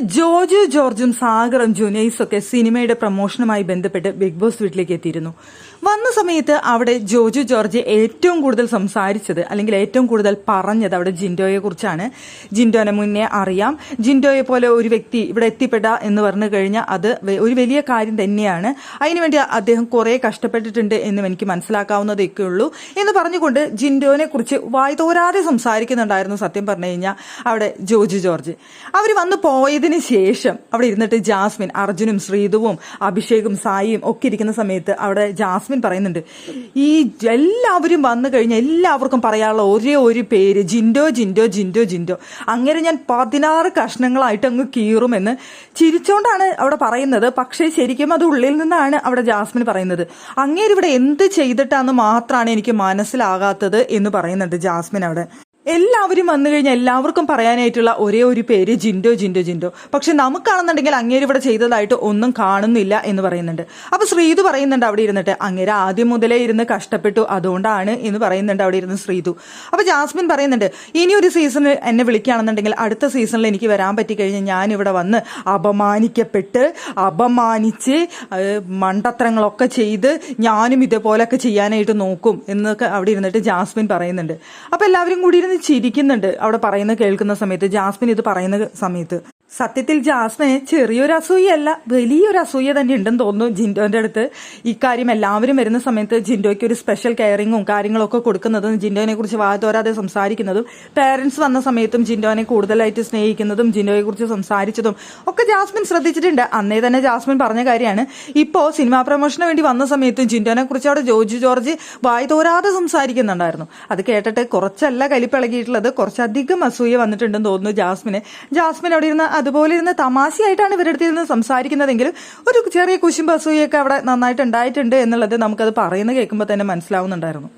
ജോജു ജോർജും സാഗറും ജുനൈസും ഒക്കെ സിനിമയുടെ പ്രൊമോഷനുമായി ബന്ധപ്പെട്ട് ബിഗ് ബോസ് വീട്ടിലേക്ക് എത്തിയിരുന്നു. വന്ന സമയത്ത് അവിടെ ജോജു ജോർജ് ഏറ്റവും കൂടുതൽ സംസാരിച്ചത് അല്ലെങ്കിൽ ഏറ്റവും കൂടുതൽ പറഞ്ഞത് അവിടെ ജിൻഡോയെ കുറിച്ചാണ്. ജിൻഡോനെ മുന്നേ അറിയാം. ജിൻഡോയെ പോലെ ഒരു വ്യക്തി ഇവിടെ എത്തിപ്പെട്ട എന്ന് പറഞ്ഞു കഴിഞ്ഞാൽ അത് ഒരു വലിയ കാര്യം തന്നെയാണ്. അതിനുവേണ്ടി അദ്ദേഹം കുറെ കഷ്ടപ്പെട്ടിട്ടുണ്ട് എന്നും എനിക്ക് മനസ്സിലാക്കാവുന്നതൊക്കെ ഉള്ളൂ എന്ന് പറഞ്ഞുകൊണ്ട് ജിൻഡോനെ കുറിച്ച് വായ്തോരാതെ സംസാരിക്കുന്നുണ്ടായിരുന്നു. സത്യം പറഞ്ഞു കഴിഞ്ഞാൽ അവിടെ ജോജു ജോർജ് അവർ വന്ന് പോയതിന് ശേഷം അവിടെ ഇരുന്നിട്ട് ജാസ്മിൻ, അർജുനും ശ്രീതുവും അഭിഷേകും സായിയും ഒക്കെ ഇരിക്കുന്ന സമയത്ത് അവിടെ ജാസ്മിൻ പറയുന്നുണ്ട്, ഈ എല്ലാവരും വന്നു കഴിഞ്ഞാൽ എല്ലാവർക്കും പറയാനുള്ള ഒരേ ഒരു പേര് ജിൻഡോ ജിൻഡോ ജിൻഡോ ജിൻഡോ, അങ്ങനെ ഞാൻ 16 കഷ്ണങ്ങളായിട്ട് അങ്ങ് കീറുമെന്ന് ചിരിച്ചോണ്ടാണ് അവിടെ പറയുന്നത്. പക്ഷേ ശരിക്കും അത് ഉള്ളിൽ നിന്നാണ് അവിടെ ജാസ്മിൻ പറയുന്നത്. അങ്ങേര് ഇവിടെ എന്ത് ചെയ്തിട്ടാന്ന് മാത്രമാണ് എനിക്ക് മനസ്സിലാകാത്തത് എന്ന് പറയുന്നുണ്ട് ജാസ്മിൻ അവിടെ. എല്ലാവരും വന്നു കഴിഞ്ഞാൽ എല്ലാവർക്കും പറയാനായിട്ടുള്ള ഒരേ ഒരു പേര് ജിൻഡോ ജിൻഡോ ജിൻഡോ, പക്ഷെ നമുക്കാണെന്നുണ്ടെങ്കിൽ അങ്ങേര് ഇവിടെ ചെയ്തതായിട്ട് ഒന്നും കാണുന്നില്ല എന്ന് പറയുന്നുണ്ട്. അപ്പൊ ശ്രീതു പറയുന്നുണ്ട് അവിടെ ഇരുന്നിട്ട്, അങ്ങേര് ആദ്യം മുതലേ ഇരുന്ന് കഷ്ടപ്പെട്ടു അതുകൊണ്ടാണ് എന്ന് പറയുന്നുണ്ട് അവിടെ ഇരുന്ന് ശ്രീതു. അപ്പൊ ജാസ്മിൻ പറയുന്നുണ്ട്, ഇനി ഒരു സീസണിൽ എന്നെ വിളിക്കുകയാണെന്നുണ്ടെങ്കിൽ അടുത്ത സീസണിൽ എനിക്ക് വരാൻ പറ്റിക്കഴിഞ്ഞാൽ ഞാൻ ഇവിടെ വന്ന് അപമാനിച്ച് മണ്ടത്തരങ്ങളൊക്കെ ചെയ്ത് ഞാനും ഇതേപോലൊക്കെ ചെയ്യാനായിട്ട് നോക്കും എന്നൊക്കെ അവിടെ ഇരുന്നിട്ട് ജാസ്മിൻ പറയുന്നുണ്ട്. അപ്പൊ എല്ലാവരും കൂടി ചിരിക്കുന്നുണ്ട് അവിടെ പറയുന്നത് കേൾക്കുന്ന സമയത്ത്. ജാസ്മിൻ ഇത് പറയുന്ന സമയത്ത് സത്യത്തിൽ ജാസ്മിന് ചെറിയൊരു അസൂയല്ല, വലിയൊരു അസൂയ തന്നെ ഉണ്ടെന്ന് തോന്നുന്നു ജിൻഡോന്റെ അടുത്ത്. ഇക്കാര്യം എല്ലാവരും വരുന്ന സമയത്ത് ജിൻഡോയ്ക്ക് ഒരു സ്പെഷ്യൽ കെയറിങ്ങും കാര്യങ്ങളൊക്കെ കൊടുക്കുന്നതും ജിൻഡോനെ കുറിച്ച് വാതോരാതെ സംസാരിക്കുന്നതും പേരൻസ് വന്ന സമയത്തും ജിൻഡോനെ കൂടുതലായിട്ട് സ്നേഹിക്കുന്നതും ജിൻഡോയെ കുറിച്ച് സംസാരിച്ചതും ഒക്കെ ജാസ്മിൻ ശ്രദ്ധിച്ചിട്ടുണ്ട്. അന്നേ തന്നെ ജാസ്മിൻ പറഞ്ഞ കാര്യമാണ്. ഇപ്പോ സിനിമാ പ്രൊമോഷന് വേണ്ടി വന്ന സമയത്തും ജിൻഡോനെ കുറിച്ച് അവിടെ ജോജു ജോർജ് വായതോരാതെ സംസാരിക്കുന്നുണ്ടായിരുന്നു. അത് കേട്ടിട്ട് കുറച്ചല്ല കലിപ്പിളകിയിട്ടുള്ളത്, കുറച്ചധികം അസൂയ വന്നിട്ടുണ്ടെന്ന് തോന്നുന്നു ജാസ്മിന്. ജാസ്മിൻ അവിടെ ഇരുന്ന് അതുപോലെ ഇരുന്ന് തമാശയായിട്ടാണ് ഇവരുടെ അടുത്ത് ഇരുന്ന് സംസാരിക്കുന്നതെങ്കിലും ഒരു ചെറിയ കുശുമ്പ് അസൂയൊക്കെ അവിടെ നന്നായിട്ട് ഉണ്ടായിട്ടുണ്ട് എന്നുള്ളത് നമുക്കത് പറയുന്നത് കേൾക്കുമ്പോൾ തന്നെ മനസ്സിലാവുന്നുണ്ടായിരുന്നു.